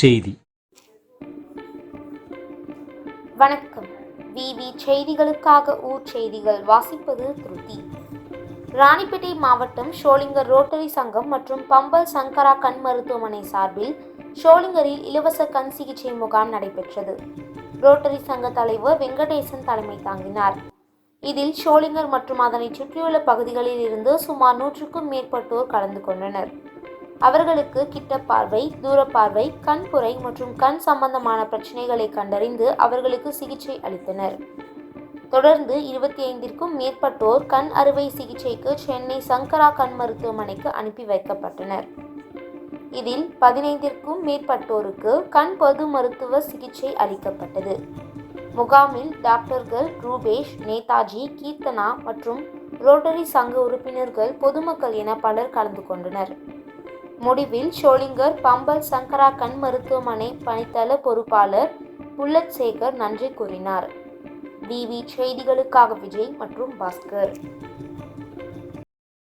செய்தி. வணக்கம். விவி செய்திகளுக்காக ஊர் செய்திகள் வாசிப்பது திருதி. ராணிப்பேட்டை மாவட்டம் ஷோலிங்கர் ரோட்டரி சங்கம் மற்றும் பம்பல் சங்கரா கண் மருத்துவமனை சார்பில் ஷோலிங்கரில் இலவச கண் சிகிச்சை முகாம் நடைபெற்றது. ரோட்டரி சங்க தலைவர் வெங்கடேசன் தலைமை தாங்கினார். இதில் ஷோலிங்கர் மற்றும் அதனை சுற்றியுள்ள பகுதிகளில் இருந்து சுமார் 100க்கும் மேற்பட்டோர் கலந்து கொண்டனர். அவர்களுக்கு கிட்ட பார்வை, தூரப்பார்வை, கண்புரை மற்றும் கண் சம்பந்தமான பிரச்சனைகளை கண்டறிந்து அவர்களுக்கு சிகிச்சை அளித்தனர். தொடர்ந்து 25க்கும் மேற்பட்டோர் கண் அறுவை சிகிச்சைக்கு சென்னை சங்கரா கண் மருத்துவமனைக்கு அனுப்பி வைக்கப்பட்டனர். இதில் 15க்கும் மேற்பட்டோருக்கு கண் பொது மருத்துவ சிகிச்சை அளிக்கப்பட்டது. முகாமில் டாக்டர்கள் ரூபேஷ், நேதாஜி, கீர்த்தனா மற்றும் ரோட்டரி சங்க உறுப்பினர்கள், பொதுமக்கள் என பலர் கலந்து கொண்டனர். முடிவில் ஷோலிங்கர் பம்பல் சங்கரா கண் மருத்துவமனை பணித்தள பொறுப்பாளர் புல்லட் சேகர் நன்றி கூறினார். விவி செய்திகளுக்காக விஜய் மற்றும் பாஸ்கர்.